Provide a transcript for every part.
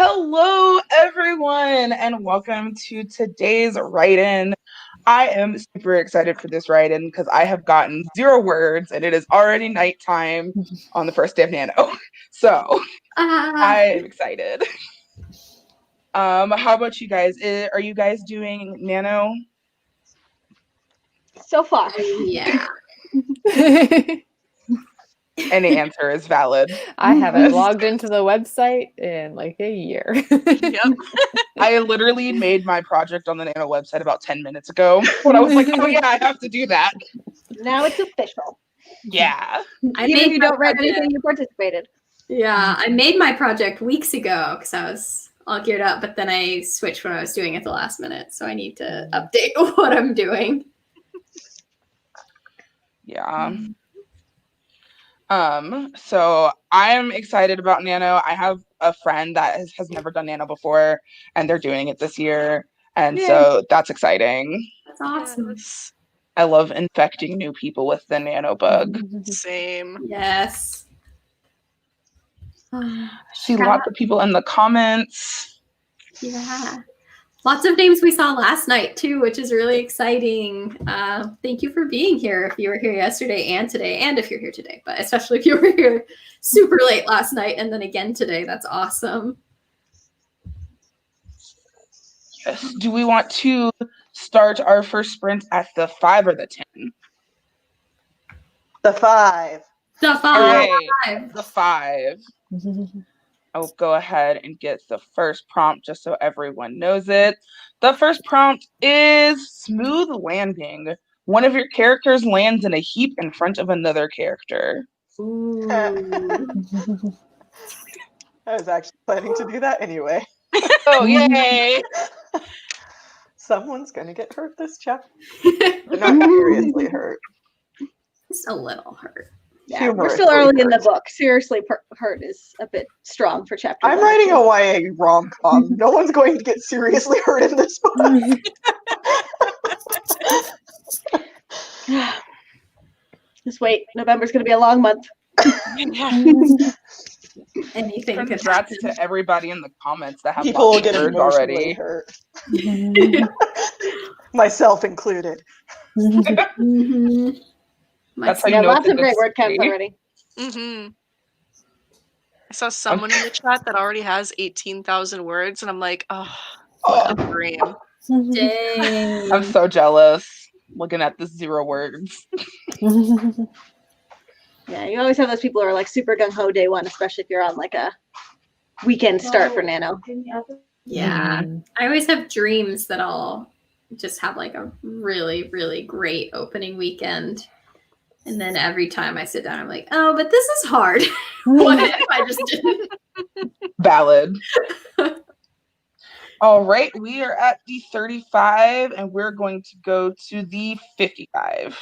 Hello, everyone, and welcome to today's write-in. I am super excited for this write-in because I have gotten 0 words and it is already nighttime on the first day of Nano. So I am excited. How about you guys? Are you guys doing Nano? So far. Yeah. Any answer is valid. I haven't logged into the website in like a year. Yep. I literally made my project on the Nano website about 10 minutes ago when I was like, oh yeah, I have to do that. Now it's official. Yeah. Even if you don't write anything, you participated. Yeah, I made my project weeks ago because I was all geared up, but then I switched what I was doing at the last minute, so I need to update what I'm doing. Yeah. So I'm excited about Nano. I have a friend that has never done Nano before, and they're doing it this year. And so that's exciting. That's awesome. Yes. I love infecting new people with the Nano bug. Same. Yes. See lots of people in the comments. Yeah. Lots of names we saw last night too, which is really exciting. Thank you for being here if you were here yesterday and today, and if you're here today, but especially if you were here super late last night and then again today. That's awesome. Yes. Do we want to start our first sprint at the 5 or the 10? The 5. The 5. All right, the 5. I'll go ahead and get the first prompt just so everyone knows it. The first prompt is smooth landing. One of your characters lands in a heap in front of another character. Ooh. I was actually planning to do that anyway. Oh, yay! Someone's gonna get hurt this chapter. But not seriously hurt. Just a little hurt. Yeah, we're still early in the book. Seriously, hurt is a bit strong for chapter I'm 1. writing a YA rom-com. No one's going to get seriously hurt in this book. Just wait. November's going to be a long month. Anything could Congrats happen. to everybody in the comments that have People will lots of get words emotionally already. hurt. Myself included. Mm-hmm. That's how Yeah, you know lots it's a of good great word counts story. already. I saw someone in the chat that already has 18,000 words, and I'm like, oh, what a dream. Dang. I'm so jealous looking at the 0 words. Yeah, you always have those people who are like super gung-ho day one, especially if you're on like a weekend start for Nano. Yeah. I always have dreams that I'll just have like a really, really great opening weekend. And then every time I sit down, I'm like, oh, but this is hard. What if I just didn't? Valid. All right, we are at the 35 and we're going to go to the 55.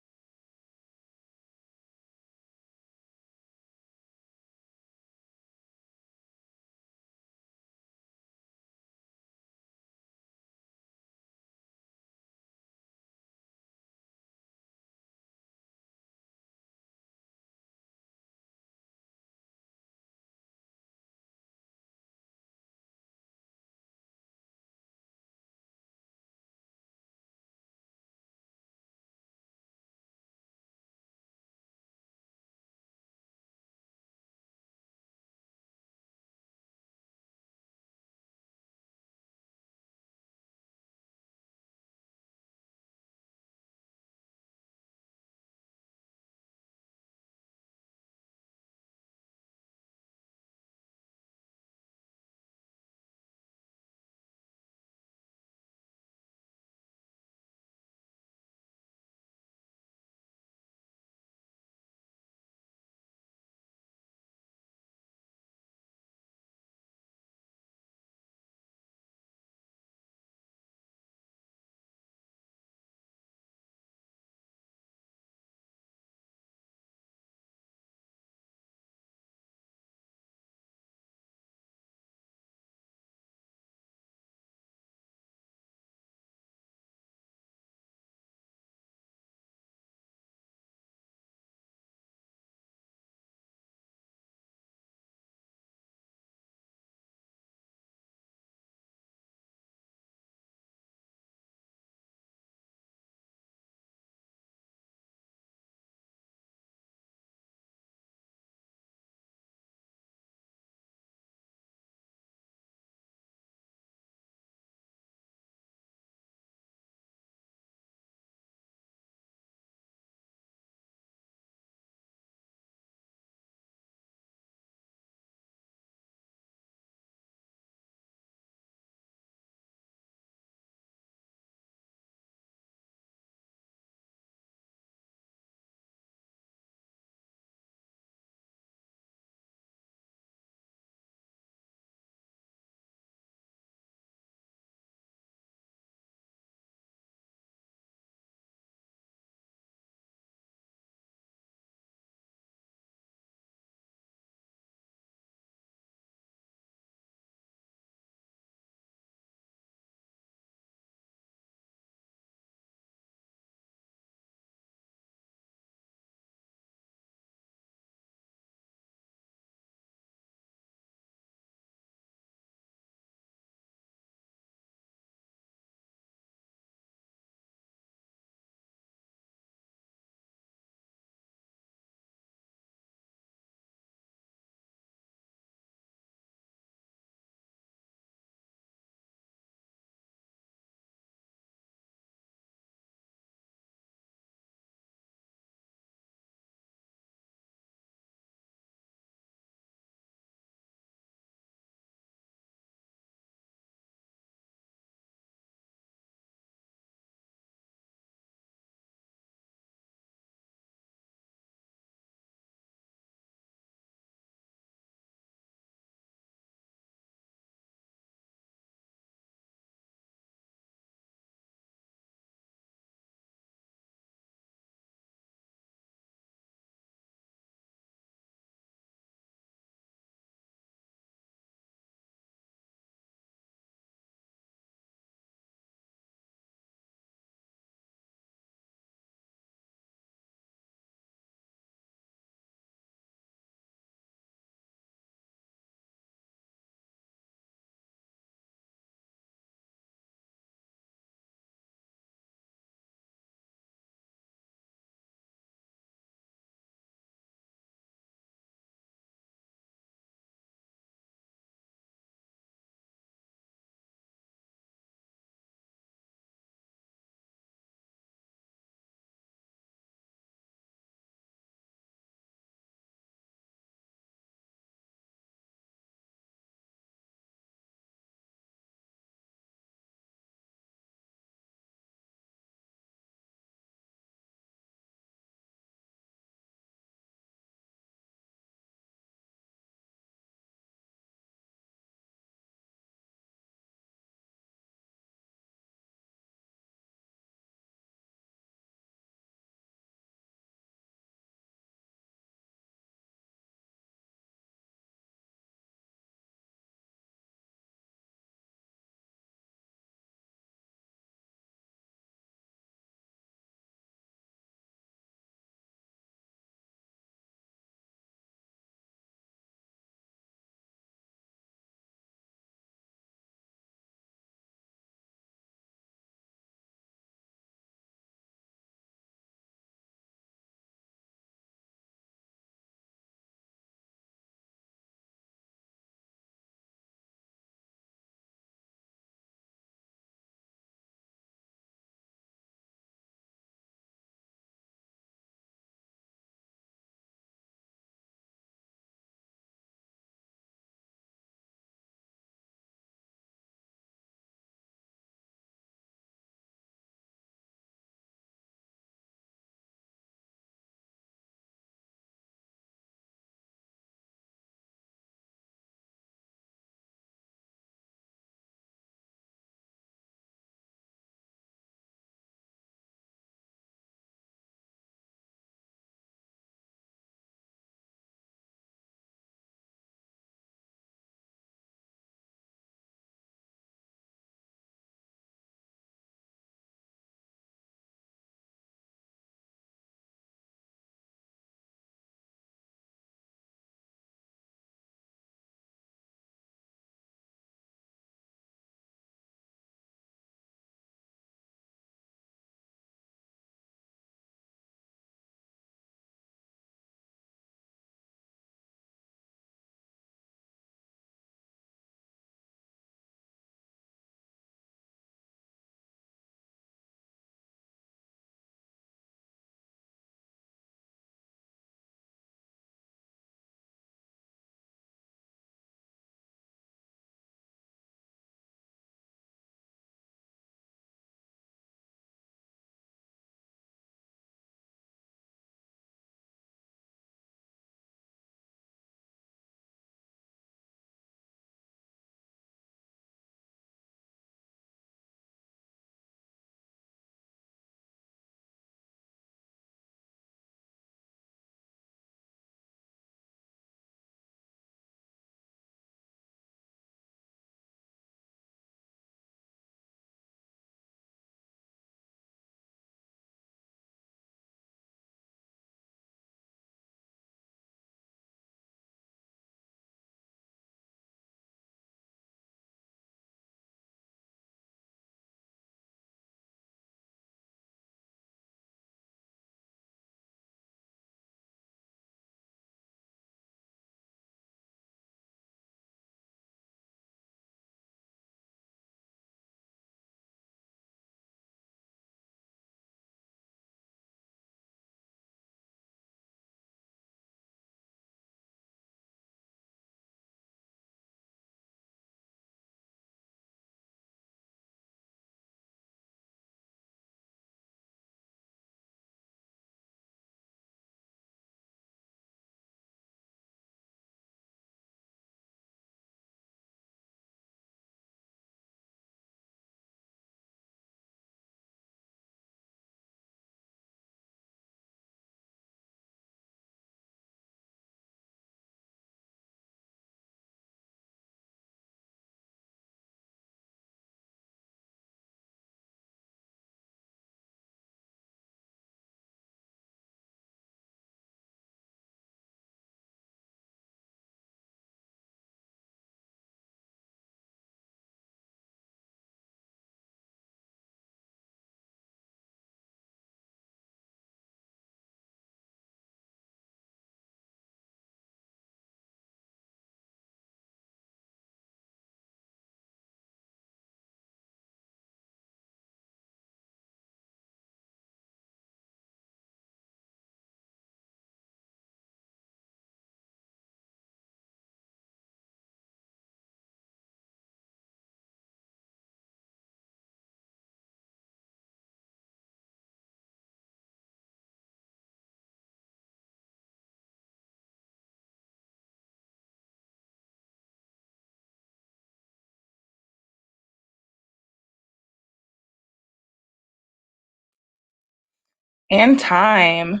And time.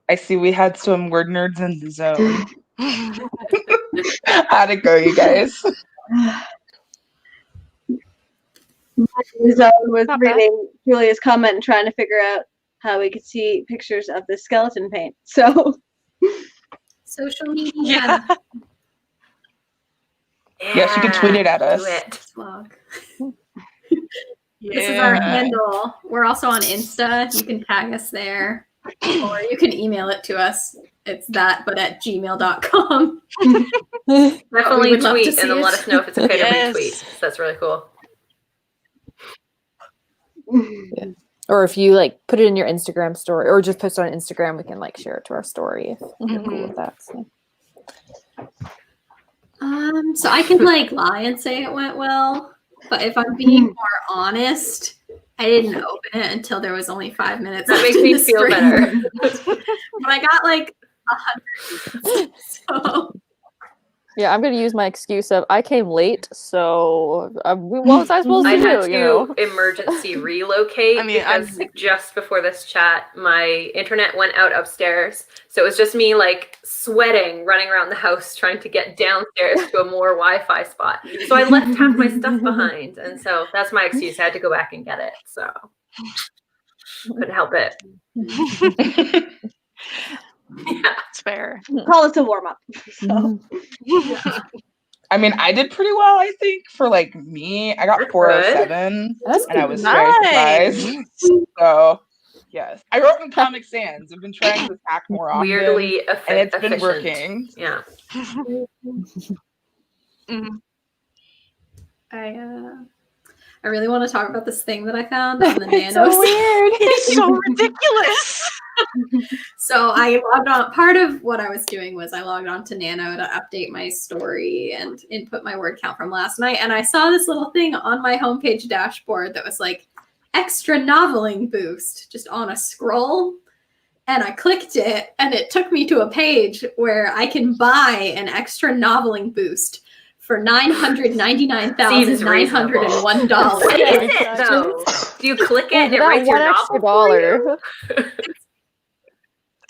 I see we had some word nerds in the zone. How'd it go, you guys? Zone was Not bad. reading Julia's comment and trying to figure out how we could see pictures of the skeleton paint. So Social media. Yeah. Yes, you can tweet it at us. Do it. Vlog. Yeah. This is our handle. We're also on Insta. You can tag us there. Or you can email it to us. It's that, but at gmail.com. Definitely would love to tweet see and then it. let us know if it's okay Yes. to retweet. So that's really cool. Or if you like put it in your Instagram story or just post it on Instagram, we can like share it to our story if you're cool with that. So. So I can like lie and say it went well, but if I'm being more honest, I didn't open it until there was only 5 minutes. That left makes in me the feel stream. better. But I got like 100. So Yeah, I'm gonna use my excuse of I came late, so what was I supposed to I do? had to You know? emergency relocate I mean, because just before this chat, my internet went out upstairs. So it was just me like sweating, running around the house trying to get downstairs to a more Wi-Fi spot. So I left half my stuff behind, and so that's my excuse. I had to go back and get it. So couldn't help it. Yeah. It's fair. call it a warm up. So I mean, I did pretty well, I think, for like me. I got That's 407, That's and I was very Nice. surprised. So, yes. I wrote in Comic Sans. I've been trying this hack more often. Weirdly and it's been efficient. working. Yeah. Mhm. I really want to talk about this thing that I found on the It's Nano. so weird. It's so ridiculous. So I logged on. Part of what I was doing was I logged on to Nano to update my story and input my word count from last night. And I saw this little thing on my homepage dashboard that was like extra noveling boost just on a scroll. And I clicked it and it took me to a page where I can buy an extra noveling boost for $999,901. What is it though? Do you click it and it that writes your one extra novel for you? dollar.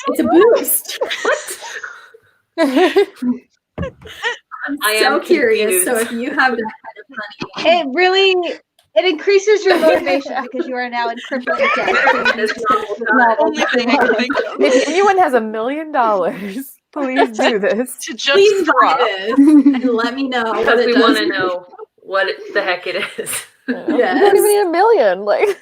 It's a boost. I'm I so am curious. So confused. if you have that kind of money, it increases your motivation because you are now in crippling debt. This novel Only thing I can think of If anyone has $1 million, please do this. to please just buy drop. this and let me know what because it we does. want to know what the heck it is. You don't even need $1 million. Like,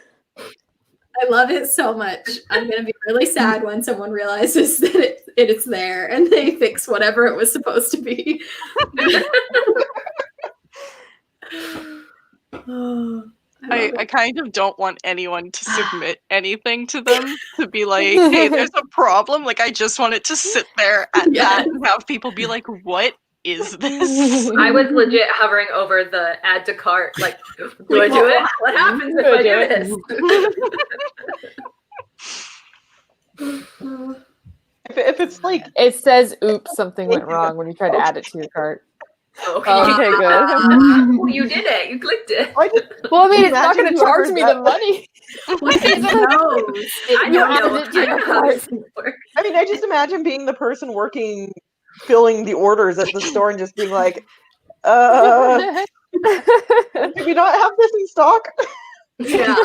I love it so much. I'm gonna be really sad when someone realizes that it's there and they fix whatever it was supposed to be. I kind of don't want anyone to submit anything to them to be like, hey, there's a problem. Like, I just want it to sit there at that and have people be like, what is this? I was legit hovering over the add to cart. Like, do I do it? What happens if I do this? If it's like it says, oops, something went wrong when you try to add it to your cart. Oh, Okay, good. well, you did it. You clicked it. I just Well, I mean, it's not Imagine going to charge whoever me that- the money. It knows. I don't added know. it to I your know how cart. this works. I mean, I just imagine being the person working, filling the orders at the store and just being like, do we not have this in stock? Yeah.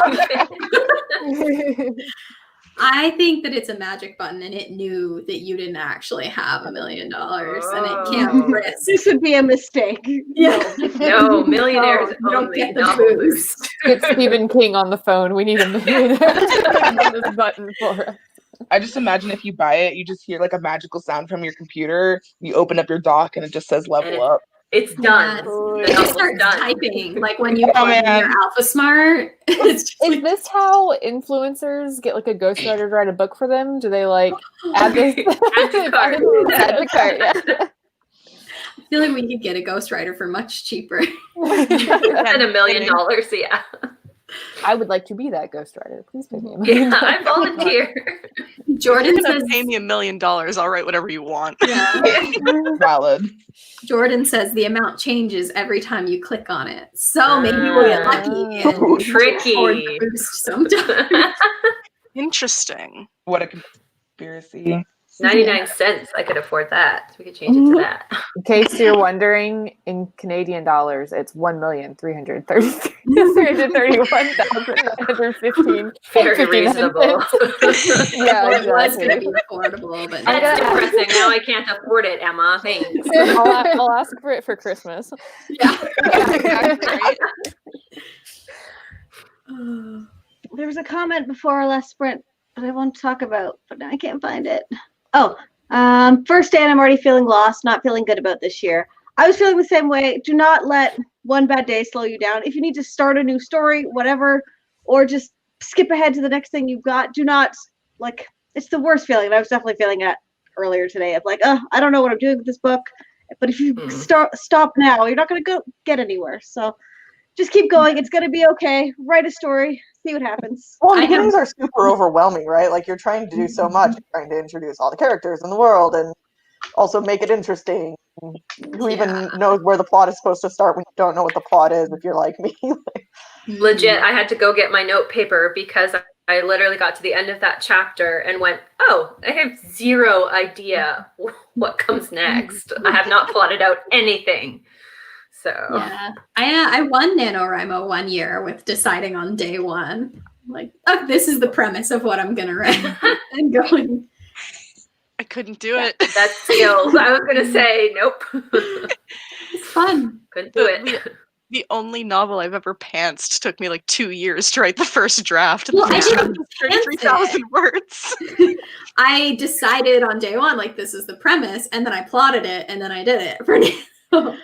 I think that it's a magic button and it knew that you didn't actually have $1 million and it can't risk. This would be a mistake. Yeah. No, millionaires You don't only. get the novel boost. Get Stephen King on the phone. We need a millionaire to click on this button for us. I just imagine if you buy it, you just hear like a magical sound from your computer. You open up your dock and it just says level up. It's done. Yes. The It just novel's starts done. typing like when you Oh, plug in man. your Alpha Smart. It's just Is like, this how influencers get like a ghostwriter to write a book for them? Do they like add this? Add to cart. Add to cart, yeah. I feel like we could get a ghostwriter for much cheaper. And $1 million, yeah. I would like to be that ghostwriter. Please pay me $1 million. Yeah, I volunteer. Jordan You're gonna says, pay me $1 million. I'll write whatever you want. yeah. Valid. Jordan says the amount changes every time you click on it. So maybe we'll get lucky and Tricky. afford the boost sometime. Interesting. What a conspiracy. 99 cents. I could afford that. We could change it to that. In case you're wondering, in Canadian dollars, it's 1,331,915. Very reasonable. Yeah, Well, it was going to exactly. be affordable, but That's now- depressing. Now I can't afford it, Emma. Thanks. I'll ask for it for Christmas. yeah. Right? There was a comment before our last sprint that I want to talk about, but now I can't find it. Oh, first day, and I'm already feeling lost, not feeling good about this year. I was feeling the same way. Do not let one bad day slow you down. If you need to start a new story, whatever, or just skip ahead to the next thing you've got, do not, like, it's the worst feeling. And I was definitely feeling it earlier today of like, I don't know what I'm doing with this book. But if you stop now, you're not going to get anywhere. So just keep going. It's going to be okay. Write a story. See what happens. Well, beginnings are super overwhelming, right? Like, you're trying to do so much. You're trying to introduce all the characters in the world and also make it interesting. Who even knows where the plot is supposed to start when you don't know what the plot is, if you're like me? Legit, I had to go get my note paper because I literally got to the end of that chapter and went, oh, I have zero idea what comes next. I have not plotted out anything. So Yeah, I won NaNoWriMo 1 year with deciding on day one, like, oh, this is the premise of what I'm gonna write, and going. I couldn't do it. that's skills. I was gonna say, nope. It's fun. Couldn't do it. The only novel I've ever pantsed took me like 2 years to write the first draft. And Well, the I first draft didn't was 33,000 words. I decided on day one, like, this is the premise, and then I plotted it, and then I did it for Nano.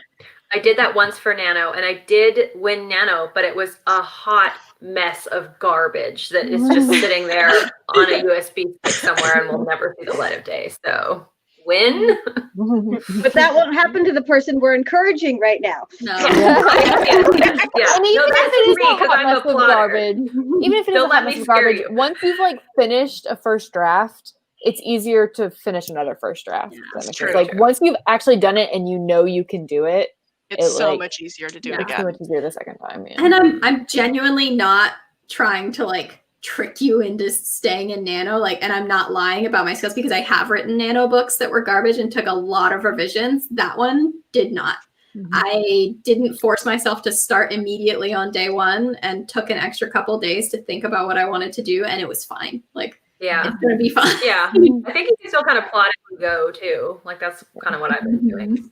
I did that once for Nano, and I did win Nano, but it was a hot mess of garbage that is just sitting there on a USB stick somewhere and will never see the light of day. So win. But that won't happen to the person we're encouraging right now. No. Yeah. And even No, if that's it is me a because hot I'm a mess of plotter. garbage, even if it is Don't a let hot me mess of scare garbage, you. once you've like finished a first draft, it's easier to finish another first draft. Yeah, If that that's makes true. sense. Like once you've actually done it and you know you can do it, It's so like, much easier to do Yeah. it it's so again. much easier the second time. Yeah. And I'm genuinely not trying to like trick you into staying in Nano, like, and I'm not lying about my skills because I have written Nano books that were garbage and took a lot of revisions. That one did not. Mhm. I didn't force myself to start immediately on day one and took an extra couple days to think about what I wanted to do, and it was fine. Like, Yeah. it's gonna be fine. Yeah. I think you can still kind of plot as you go too. Like that's kind of what I've been doing.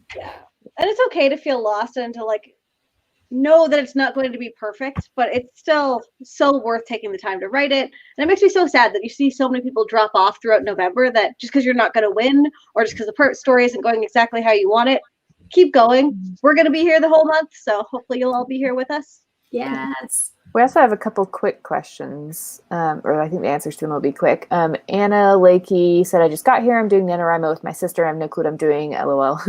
And it's okay to feel lost and to like know that it's not going to be perfect, but it's still so worth taking the time to write it. And it makes me so sad that you see so many people drop off throughout November, that just because you're not going to win or just because the story isn't going exactly how you want it, keep going. We're going to be here the whole month, so hopefully you'll all be here with us. Yes. We also have a couple quick questions, or I think the answers to them will be quick. Anna Lakey said, I just got here. I'm doing NaNoWriMo with my sister. I have no clue what I'm doing. LOL.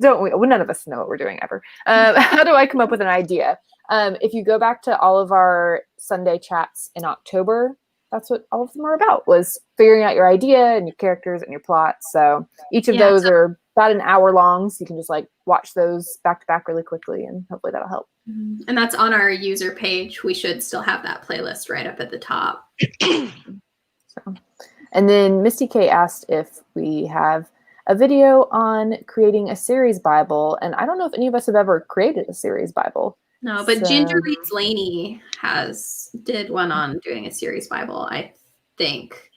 Don't we? Well, none of us know what we're doing ever. How do I come up with an idea? If you go back to all of our Sunday chats in October, that's what all of them are about, was figuring out your idea and your characters and your plot. So each of those are about an hour long, so you can just like watch those back to back really quickly, and hopefully that'll help. And that's on our user page. We should still have that playlist right up at the top. So, and then Misty K asked if we have a video on creating a series Bible, and I don't know if any of us have ever created a series Bible. No, but So- Ginger Reads Laney did one on doing a series Bible, I think.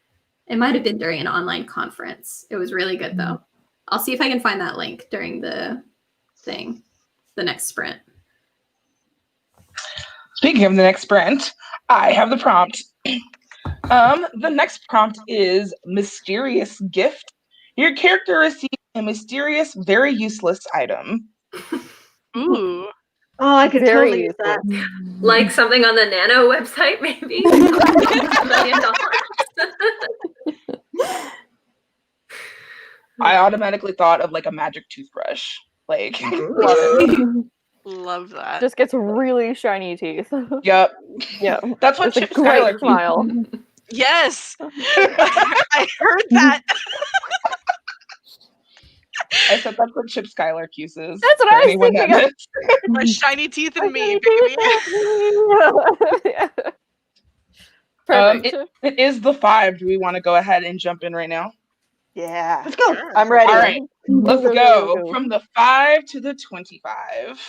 It might have been during an online conference. It was really good though. I'll see if I can find that link during the thing, the next sprint. Speaking of the next sprint, I have the prompt. The next prompt is mysterious gift. Your character receives a mysterious, very useless item. Ooh. Oh, I could Very totally use that. Like something on the Nano website, maybe. $1 million. I automatically thought of like a magic toothbrush. Like, Love that. Just gets really shiny teeth. yep. Yeah. That's what It's a Chip great Skylar smile. Yes, I heard that. I said that's what Chip Skylar uses. That's what for I was anyone that thinking. missed. My shiny teeth and me, Shiny baby. Yeah. Perfect. It is the 5. Do we want to go ahead and jump in right now? Yeah. Let's go. Sure. I'm ready. All right, let's go from the 5 to the 25.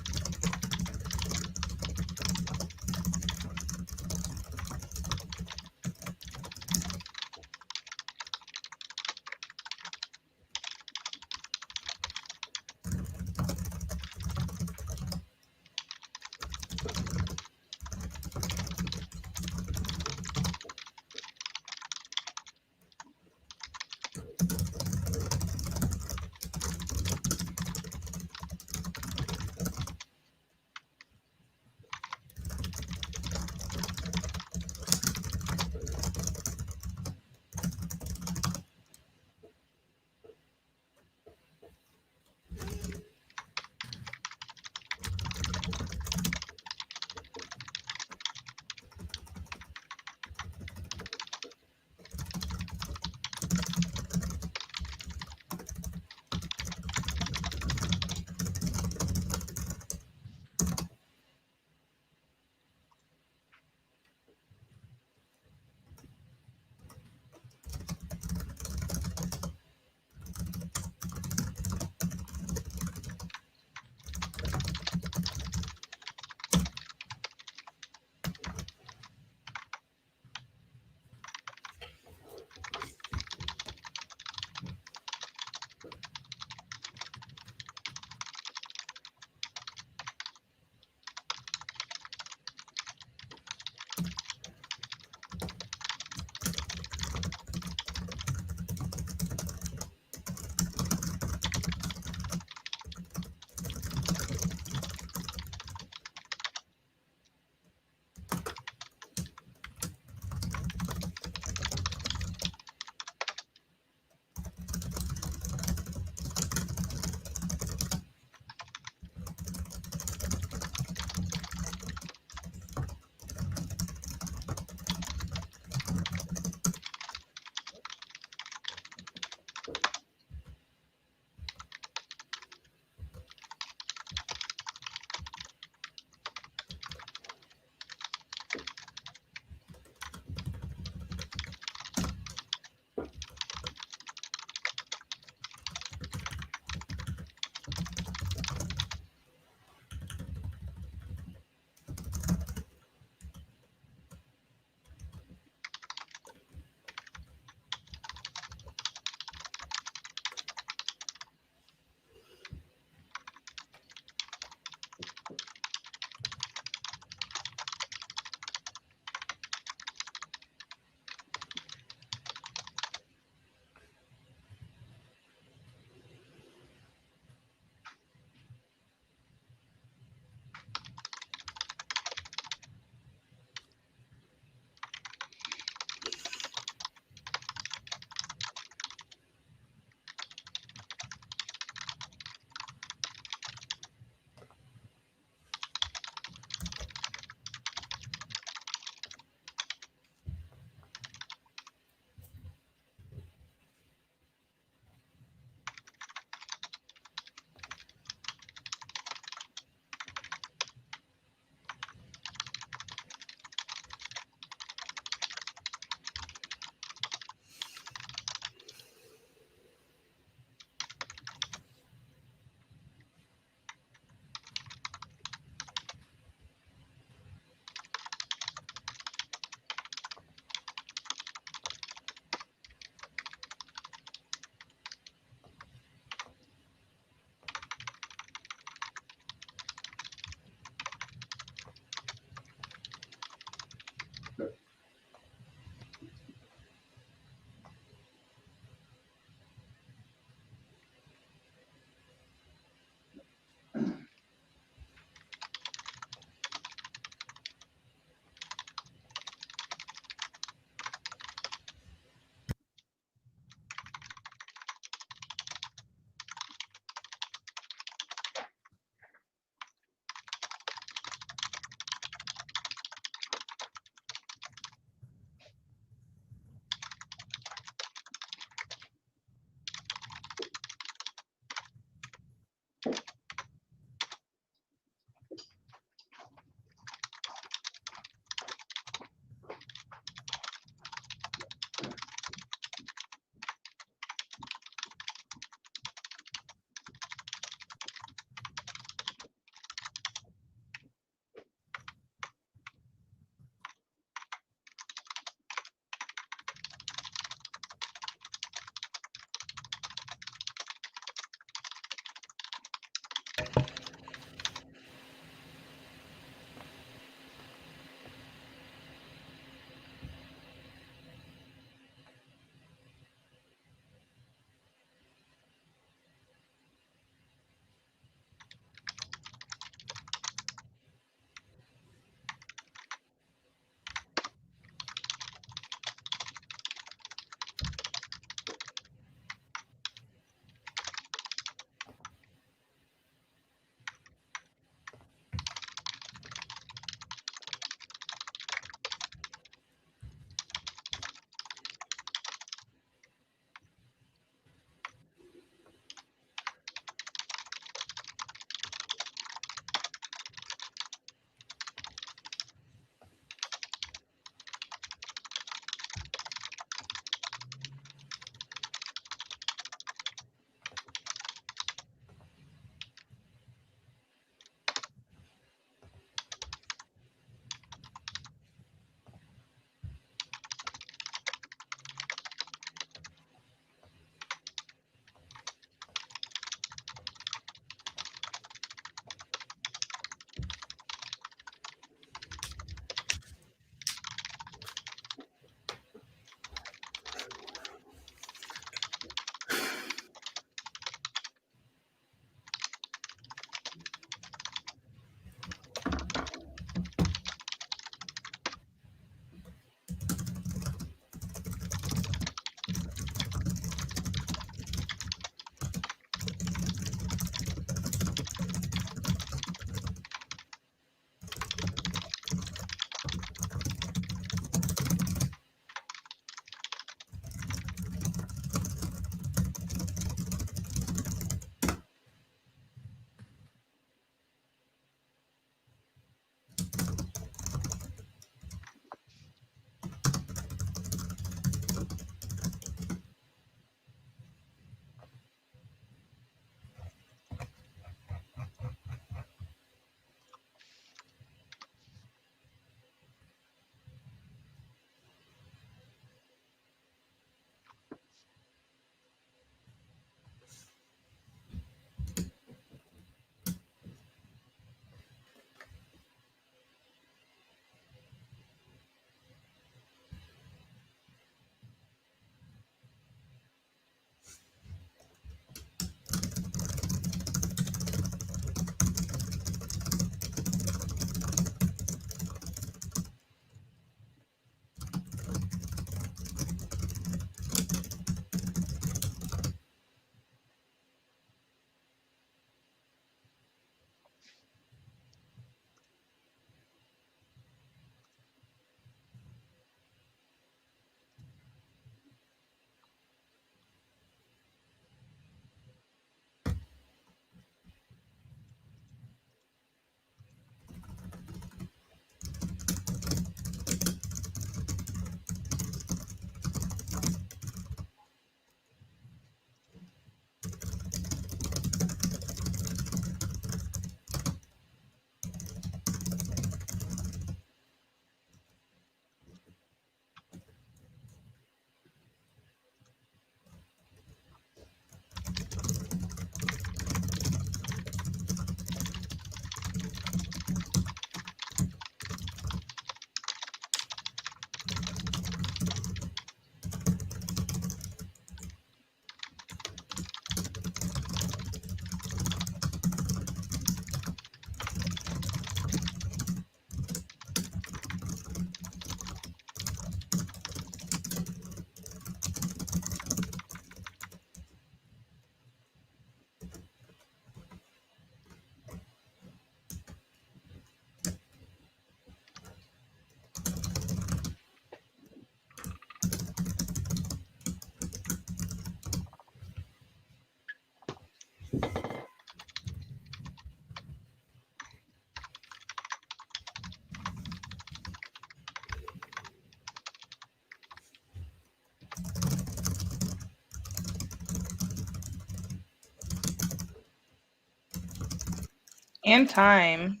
And time.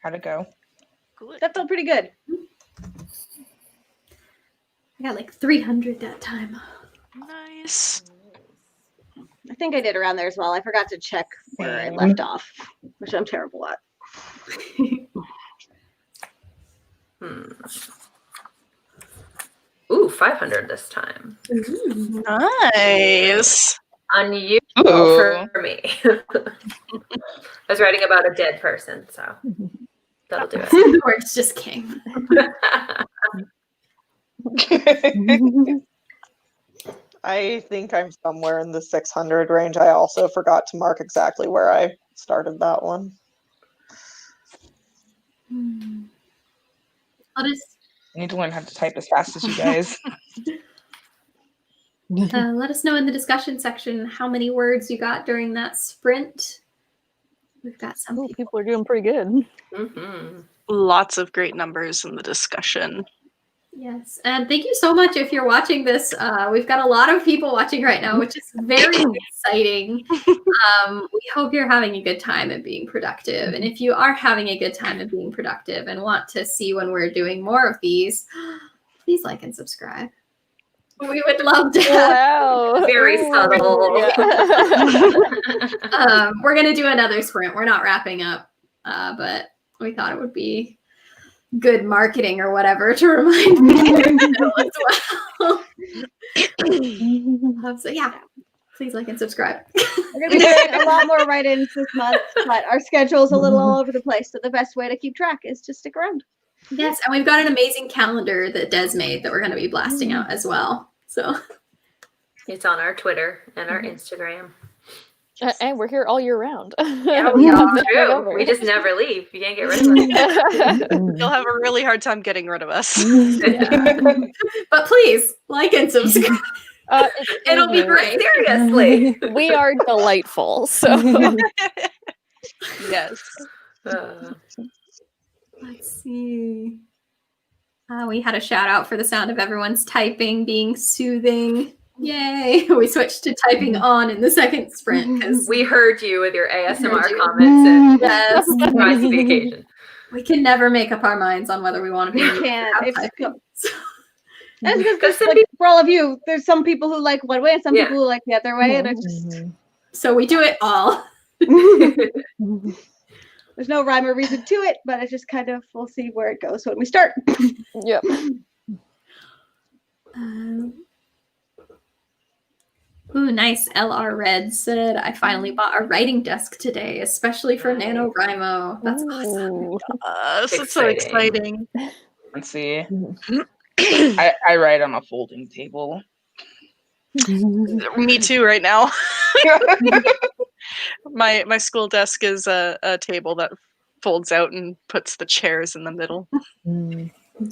How'd it go? Good. That felt pretty good. I got like 300 that time. Nice. I think I did around there as well. I forgot to check where I Same. left off, which I'm terrible at. Ooh, 500 this time. Nice. Unusual Ooh. for me. I was writing about a dead person, so that'll do it. The words just came. I think I'm somewhere in the 600 range. I also forgot to mark exactly where I started that one. I'll just I need to learn how to type as fast as you guys. let us know in the discussion section how many words you got during that sprint. We've got some Ooh, people. people are doing pretty good. Mhm. Lots of great numbers in the discussion. Yes, and thank you so much if you're watching this. We've got a lot of people watching right now, which is very exciting. We hope you're having a good time and being productive. And if you are having a good time and being productive and want to see when we're doing more of these, please like and subscribe. We would love to have. Wow. Very Ooh, subtle. yeah. We're going to do another sprint. We're not wrapping up, but we thought it would be good marketing or whatever to remind me as well. So yeah, please like and subscribe. We're going to be doing a lot more write-ins this month, but our schedule's a little all over the place. So the best way to keep track is to stick around. Yes, and we've got an amazing calendar that Des made that we're going to be blasting out as well. So It's on our Twitter and our Instagram. And we're here all year round. Yeah, we are. that's true. We just never leave. You can't get rid of us. You'll have a really hard time getting rid of us. yeah. But please like and subscribe. It'll be great. Seriously. We are delightful. So Yes. Let's see. We had a shout out for the sound of everyone's typing being soothing. Yay! We switched to typing on in the second sprint because We heard you with your ASMR heard you. comments and yes, rise to the occasion. we can never make up our minds on whether we want to be. We can't. without It's typing. So- That's Because because, some like, for all of you, there's some people who like one way and some Yeah. people who like the other way, and it's just So we do it all. there's no rhyme or reason to it, but it's just kind of we'll see where it goes when we start. yep. Ooh, nice. LR Red said, I finally bought a writing desk today, especially for NaNoWrimo. That's awesome. Ooh. It's so exciting. Let's see. I write on a folding table. Me too, right now. My school desk is a table that folds out and puts the chairs in the middle.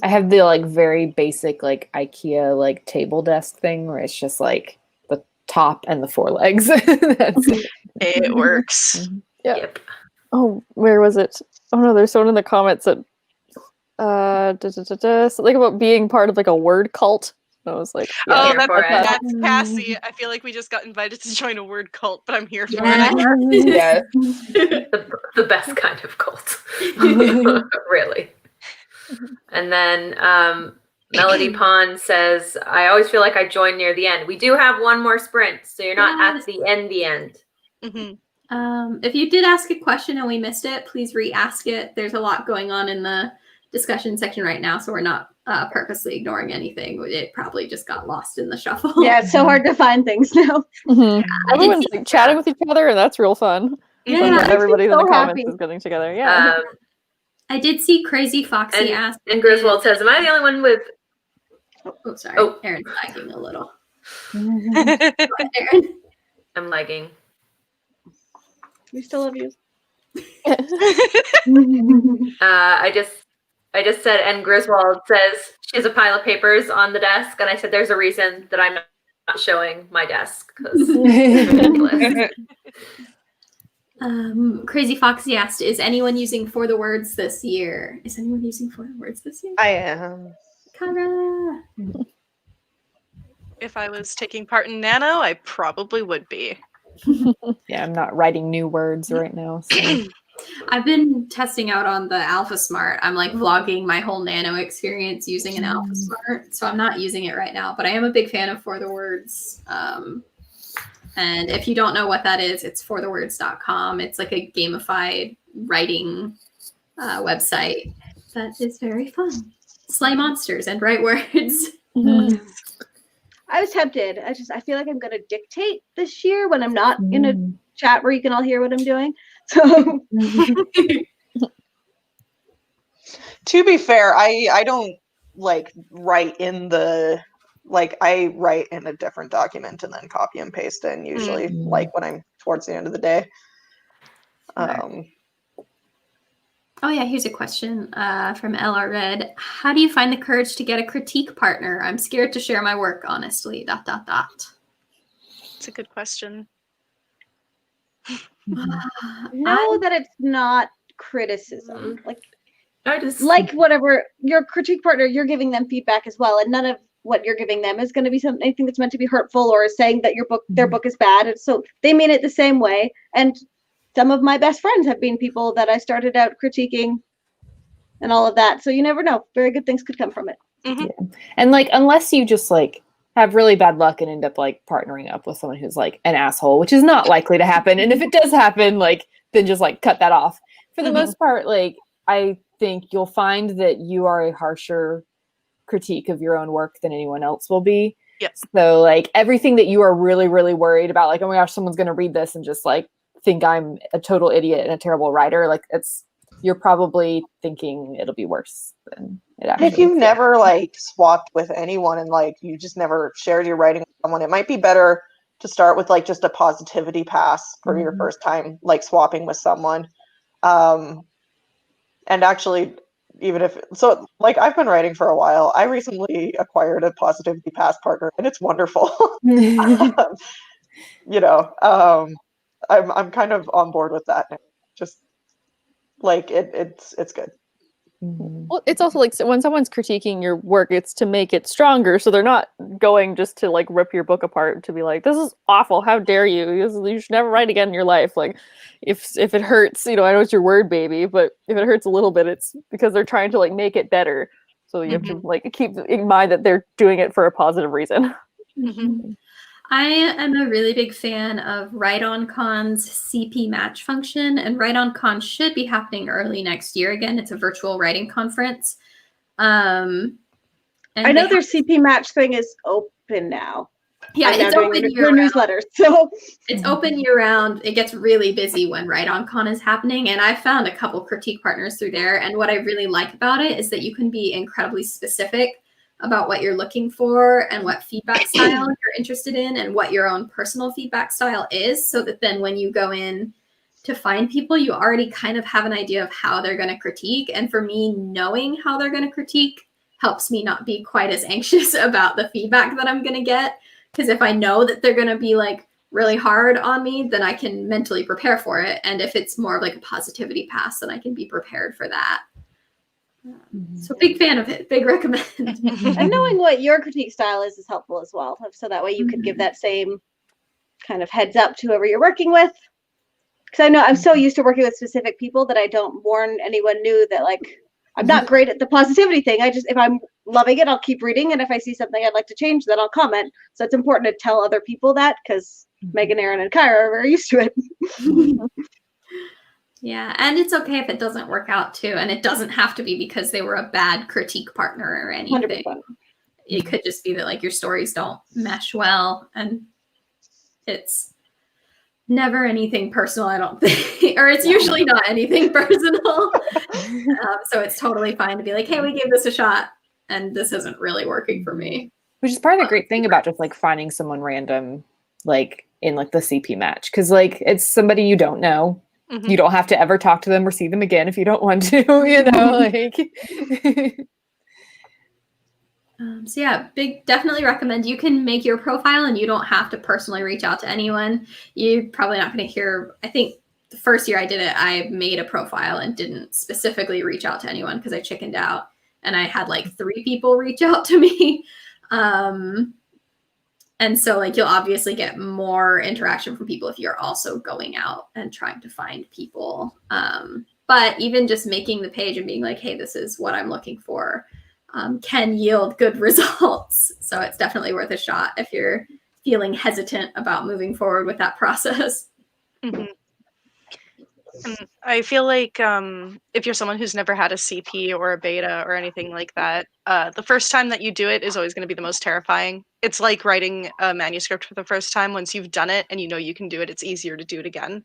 I have the like very basic like IKEA like table desk thing where it's just like the top and the four legs. That's it. It works. Yeah. Yep. Oh, where was it? Oh no, there's someone in the comments that something about being part of like a word cult. I was like, Oh, Here for it. that's Cassie. I feel like we just got invited to join a word cult, but I'm here for Yeah. it. Yes. The best kind of cult. Really. And then Melody Pond says, I always feel like I join near the end. We do have one more sprint, so you're not Yes. at the end. Mhm. If you did ask a question and we missed it, please re-ask it. There's a lot going on in the discussion section right now, so we're not purposely ignoring anything. It probably just got lost in the shuffle. Yeah, it's so hard to find things now. Everyone's like chatting with each other, and that's real fun. Yeah, Fun that makes me everybody in so the comments happy. is getting together. Yeah. I did see Crazy Foxy ask. And Griswold says, am I the only one with... Oh, sorry. Oh. Aaron's lagging a little. Go ahead, Aaron. I'm lagging. We still love you. I just said, and Griswold says she has a pile of papers on the desk, and I said there's a reason that I'm not showing my desk because it's ridiculous. Crazy Foxy asked, is anyone using For the Words this year? Is anyone using For the Words this year? I am. Kara. If I was taking part in Nano, I probably would be. Yeah, I'm not writing new words right now. So. I've been testing out on the Alpha Smart. I'm like vlogging my whole Nano experience using an Alpha Smart. So I'm not using it right now, but I am a big fan of For the Words. And if you don't know what that is, it's forthewords.com. It's like a gamified writing website that is very fun. Slay monsters and write words. I was tempted. I feel like I'm going to dictate this year when I'm not in a chat where you can all hear what I'm doing. So To be fair, I don't like write in the I write in a different document and then copy and paste in usually like when I'm towards the end of the day. Oh yeah, here's a question from LR Red. How do you find the courage to get a critique partner? I'm scared to share my work, honestly. ... It's a good question. know that it's not criticism. Like I just whatever your critique partner, you're giving them feedback as well, and none of what you're giving them is going to be anything that's meant to be hurtful or saying that their book is bad. And so they mean it the same way. And some of my best friends have been people that I started out critiquing and all of that. So you never know. Very good things could come from it. Yeah. And like, unless you just like have really bad luck and end up like partnering up with someone who's like an asshole, which is not likely to happen. And if it does happen, like, then just like cut that off. For the most part, like, I think you'll find that you are a harsher critique of your own work than anyone else will be. Yes. So like everything that you are really, really worried about, like, oh my gosh, someone's going to read this and just like think I'm a total idiot and a terrible writer. Like you're probably thinking it'll be worse than it actually is. If you've never like swapped with anyone and like you just never shared your writing with someone, it might be better to start with like just a positivity pass for your first time like swapping with someone. And actually, even if so, like I've been writing for a while. I recently acquired a positivity pass partner, and it's wonderful. I'm kind of on board with that now. Just like it's good. Well, it's also like when someone's critiquing your work, it's to make it stronger. So they're not going just to like rip your book apart to be like, this is awful. How dare you? You should never write again in your life. Like if it hurts, I know it's your word, baby, but if it hurts a little bit, it's because they're trying to like make it better. So you have to like keep in mind that they're doing it for a positive reason. I am a really big fan of Write On Con's CP match function, and Write On Con should be happening early next year. Again, it's a virtual writing conference. And I know their CP match thing is open now. Yeah, it's open year round. Newsletters. So it's open year round. It gets really busy when Write On Con is happening, and I found a couple critique partners through there. And what I really like about it is that you can be incredibly specific about what you're looking for and what feedback style you're interested in and what your own personal feedback style is, so that then when you go in to find people, you already kind of have an idea of how they're going to critique. And for me, knowing how they're going to critique helps me not be quite as anxious about the feedback that I'm going to get. Because if I know that they're going to be like really hard on me, then I can mentally prepare for it. And if it's more of like a positivity pass, then I can be prepared for that. So big fan of it, big recommend. And knowing what your critique style is helpful as well. So that way you can give that same kind of heads up to whoever you're working with. Because I know I'm so used to working with specific people that I don't warn anyone new that like I'm not great at the positivity thing. If I'm loving it, I'll keep reading. And if I see something I'd like to change, then I'll comment. So it's important to tell other people that, because Megan, Aaron, and Kyra are very used to it. Yeah, and it's okay if it doesn't work out too. And it doesn't have to be because they were a bad critique partner or anything. 100%. It could just be that like your stories don't mesh well, and it's never anything personal, I don't think, or it's usually not anything personal. So it's totally fine to be like, hey, we gave this a shot and this isn't really working for me. Which is part of the great thing about just like finding someone random, like in like the CP match, because like it's somebody you don't know. You don't have to ever talk to them or see them again if you don't want to, like. So yeah, definitely recommend. You can make your profile and you don't have to personally reach out to anyone. You're probably not going to hear, I think the first year I did it, I made a profile and didn't specifically reach out to anyone because I chickened out, and I had like 3 people reach out to me. And so like you'll obviously get more interaction from people if you're also going out and trying to find people. But even just making the page and being like, hey, this is what I'm looking for, can yield good results. So it's definitely worth a shot if you're feeling hesitant about moving forward with that process. Mm-hmm. And I feel like if you're someone who's never had a CP or a beta or anything like that, the first time that you do it is always going to be the most terrifying. It's like writing a manuscript for the first time. Once you've done it and you know you can do it, it's easier to do it again.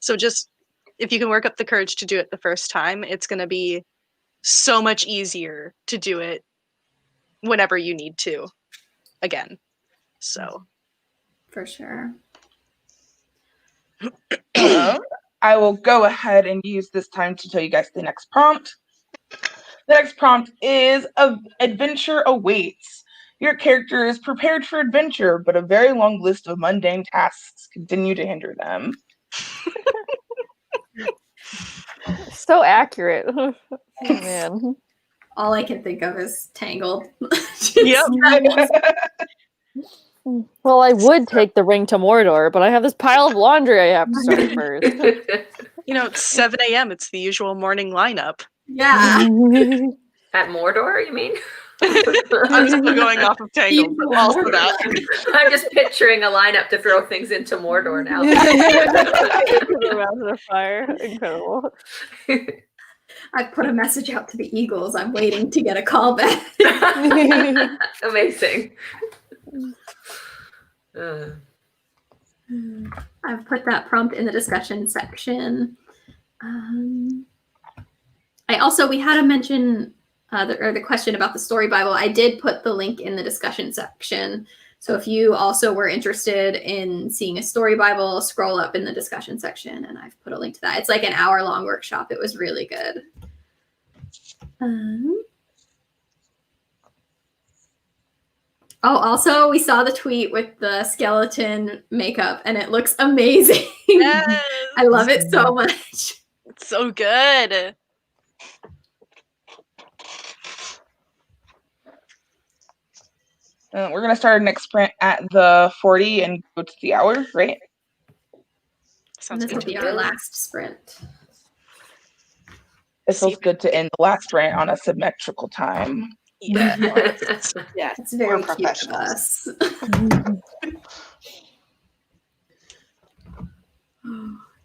So just if you can work up the courage to do it the first time, it's going to be so much easier to do it whenever you need to again. So for sure. I will go ahead and use this time to tell you guys the next prompt. The next prompt is adventure awaits. Your character is prepared for adventure, but a very long list of mundane tasks continue to hinder them. So accurate. Oh, man. All I can think of is Tangled. Yep. Well, I would take the ring to Mordor, but I have this pile of laundry I have to start first. You know, it's 7 a.m. It's the usual morning lineup. Yeah. At Mordor, you mean? I'm still going off of Tangled, but also that. I'm just picturing a lineup to throw things into Mordor now. The mountain of fire. Incredible. I put a message out to the Eagles. I'm waiting to get a call back. Amazing. I've put that prompt in the discussion section. We had a mention the question about the story Bible. I did put the link in the discussion section. So if you also were interested in seeing a story Bible, scroll up in the discussion section and I've put a link to that. It's like an hour-long workshop. It was really good. Also, we saw the tweet with the skeleton makeup, and it looks amazing. Yes. I love it so much. It's so good. We're going to start our next sprint at the 40 and go to the hour, right? And this will be our last sprint. It feels good to end the last sprint on a symmetrical time. Yeah. Yeah, It's very we're cute of professionals. us.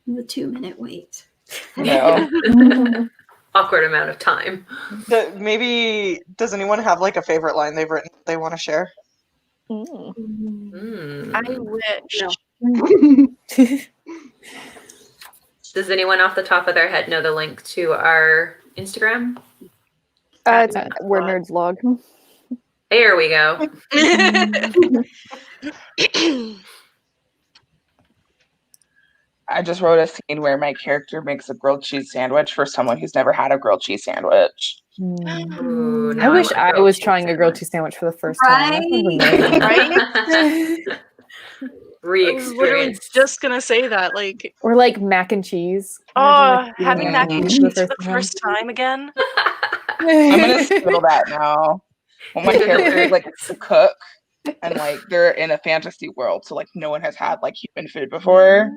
The 2-minute wait. No. Awkward amount of time. Maybe, does anyone have like a favorite line they've written they want to share? Mm. I wish. No. Does anyone off the top of their head know the link to our Instagram? It's We're Nerds Log. There we go. I just wrote a scene where my character makes a grilled cheese sandwich for someone who's never had a grilled cheese sandwich. Ooh, I now wish want a I grilled was cheese trying a grilled sandwich. cheese sandwich for the first time. Right? I was literally Re-experience. just gonna say that, like, Or like mac and cheese. having mac and cheese for the first time again. I'm gonna steal that now. When my character like to cook and like they're in a fantasy world, so like no one has had like human food before.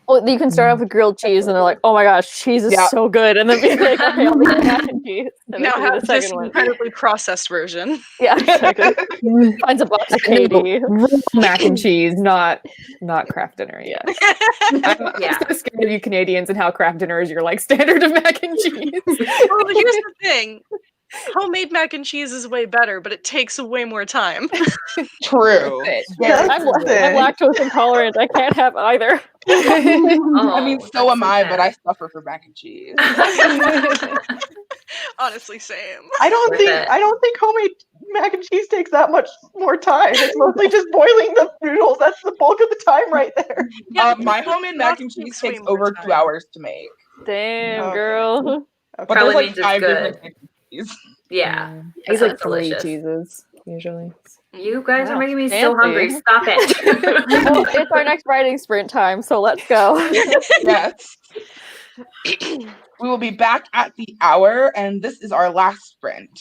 Well, you can start off with grilled cheese, and they're like, "Oh my gosh, cheese is so good," and then be like, "Okay, I'll make mac and cheese." And Now then do have the this second one. incredibly processed version. Yeah, exactly. Finds a box of Katie. Mac and cheese, not craft dinner. Yeah. I'm so scared of you Canadians and how craft dinner is your like standard of mac and cheese. Well, here's the thing. Homemade mac and cheese is way better, but it takes way more time. True. I'm lactose intolerant. I can't have either. I mean, so am I, but I suffer for mac and cheese. Honestly, same. I don't think homemade mac and cheese takes that much more time. It's mostly just boiling the noodles. That's the bulk of the time right there. My homemade mac and cheese takes over 2 hours to make. Damn, girl. But Probably there's like means it's 5 good. different mac and cheese. Yeah. I use like 3 delicious. cheeses usually. You guys are making me so fancy. hungry. Stop it. Well, it's our next writing sprint time, so let's go. Yes. We will be back at the hour, and this is our last sprint.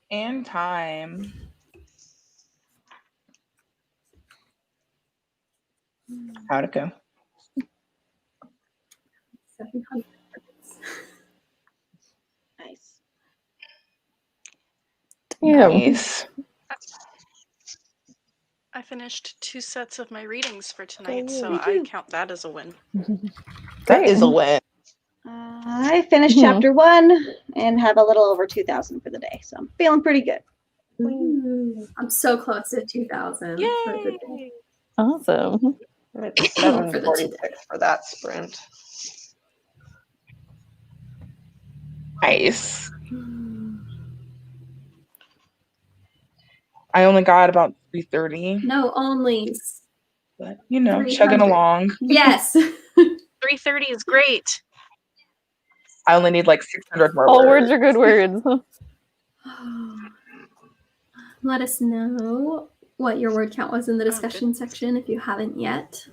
And time. How'd it go? 700. Nice. Yeah. Nice. I finished 2 sets of my readings for tonight, so Me I too. count that as a win. That is a win. I finished Mhm. chapter 1 and have a little over 2,000 for the day, so I'm feeling pretty good. Ooh, I'm so close to 2,000. for the day. Yay! Awesome. I'm at For the 746 for that sprint. Nice. I only got about 330, No onlys. but you know, 300. chugging along. Yes. 330 is great. I only need like 600 more All words. words are good words. Let us know what your word count was in the discussion good. section if you haven't yet.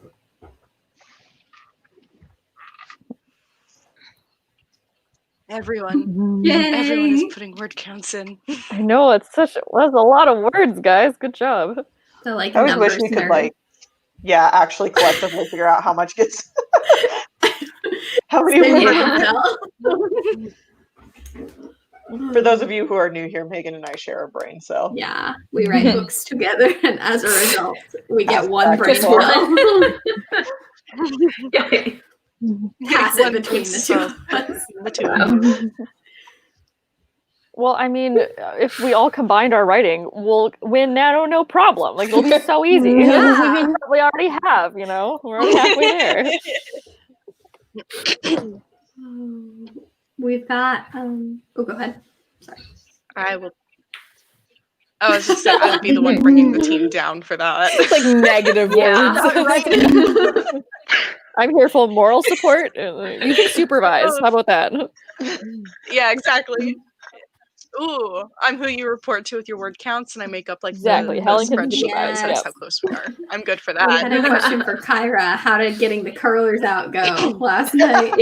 Everyone Yay! is putting word counts in. I know that's a lot of words, guys. Good job. The like I always numbers wish we could nerd. actually collectively figure out how much gets how many Same words. here, Michelle. For those of you who are new here, Megan and I share a brain cell. Yeah, we write books together, and as a result, we get one brain Practical. cell. Yay. Pass it between the two of us. The two of you. Well, I mean, if we all combined our writing, we'll win Nano no problem. Like, it'll be so easy. Yeah. We already have, you know? We're already halfway there. We've got oh, go ahead. Sorry. I will. I was just saying, I'll be the one bringing the team down for that. It's like negative Yeah. words. I'm here for moral support. You can supervise. How about that? Yeah, exactly. Ooh, I'm who you report to with your word counts, and I make up like Exactly. the Helen can spreadsheet supervise. that says Yep. how close we are. I'm good for We that. had a question for Kyra. How did getting the curlers out go last night?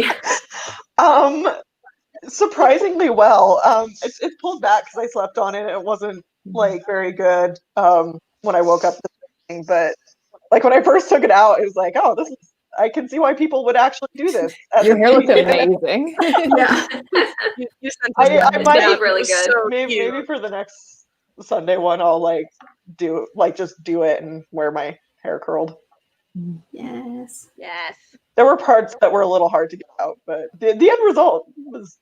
Surprisingly well. It pulled back because I slept on it. It wasn't like very good when I woke up this morning, but like when I first took it out, it was like, oh, this is. I can see why people would actually do this. Your hair looked amazing. Yeah. You sent I us might that. really It was good. so maybe cute. for the next Sunday one, I'll just do it and wear my hair curled. Yes. Yes. There were parts that were a little hard to get out, but the end result was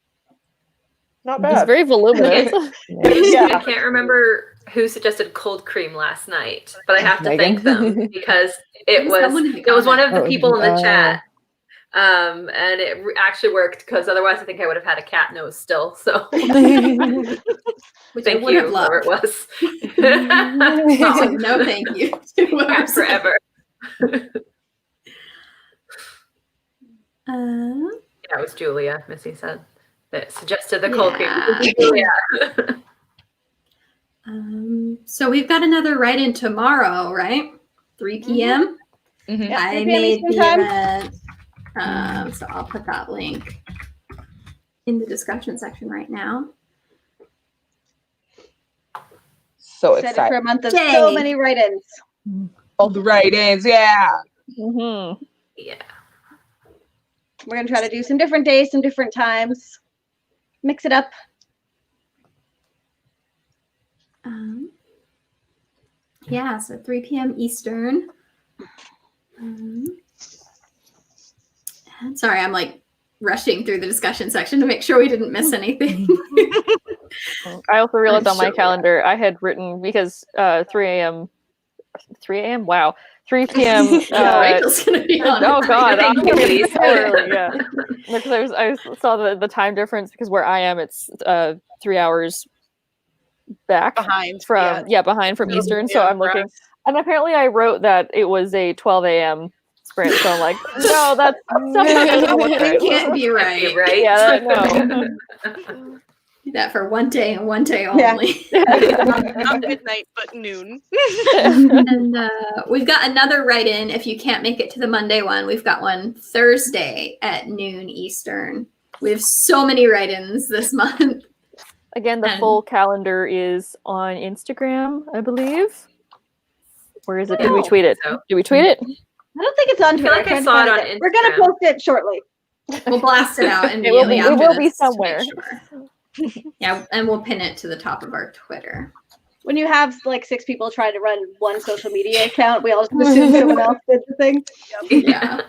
not It's bad. very voluminous. Yeah. I can't remember who suggested cold cream last night, but I have to Megan. thank them because it Someone had was one of the Oh, people in the oh. chat. And it actually worked because otherwise I think I would have had a cat nose still. So Which thank I would you, have whoever loved. it was. So no thank you to whoever Yeah, said forever. Yeah, it was Julia, Missy said, that suggested the cold cream. Yeah. Julia. So we've got another write-in tomorrow, right? 3 p.m. Mhm. Yeah, I 3 p.m. made Eastern the time. event, so I'll put that link in the discussion section right now. So Excited for excited. a month of Yay. so many write-ins. All the write-ins, yeah. Mm-hmm. Yeah. We're gonna try to do some different days, some different times. Mix it up. Yeah, so 3 p.m. Eastern. Sorry, I'm like rushing through the discussion section to make sure we didn't miss anything. I also realized I'm on my sure. calendar I had written because 3 a.m. 3 a.m. Wow. 3 p.m. Yeah, Rachel's gonna be on. Oh God, Thank I'm you, gonna be please. so early. Yeah, because I saw the time difference because where I am it's 3 hours back Behind. from behind from Eastern. So Yeah, I'm for looking, us. and apparently I wrote that it was a 12 a.m. sprint. So I'm like, no, that's something doesn't look It right. can't be right. Right? Yeah, no. Do that for one day and one day Yeah. only. Not midnight, but noon. And we've got another write-in. If you can't make it to the Monday one, we've got one Thursday at noon Eastern. We have so many write-ins this month. Again, the And- full calendar is on Instagram, I believe. Where is it? Did we Oh. tweet it? So- Did we tweet it? I don't think it's on I feel Twitter. like I Tried to saw it find on again. We're gonna Instagram. post it shortly. We'll blast it out It will immediately be- it after will be this to make somewhere. sure. Yeah, and we'll pin it to the top of our Twitter. When you have like 6 people trying to run one social media account, we all just assume someone else did the thing. Yeah.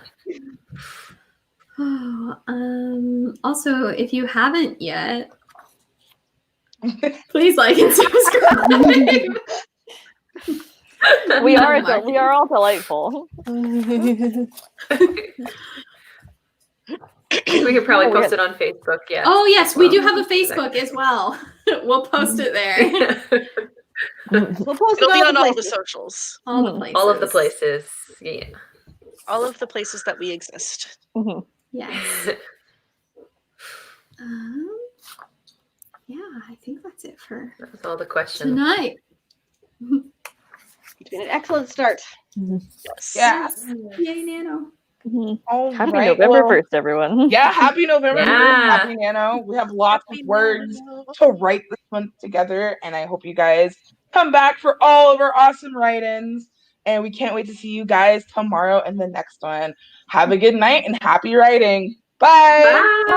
Also, if you haven't yet, please like and subscribe. We No are marketing. we are all delightful. We could probably Oh, post it on Facebook. Yeah. Oh yes, we do have a Well, Facebook as well. We'll post it there. We'll post It'll it be all on the all the places. socials. All the places. All of the places. Yeah. All of the places that we exist. Mhm. Yes. Yeah, I think that's it for That was all the questions. tonight. It's been an excellent start. Yes. Yeah. Yay, Nano. Mhm. All Happy right, November well, 1st, everyone. Yeah, happy November 1st. Yeah. Happy Nano. We have lots Happy of words Nano. to write this month together, and I hope you guys come back for all of our awesome write-ins. And we can't wait to see you guys tomorrow in the next one. Have a good night and happy writing. Bye. Bye.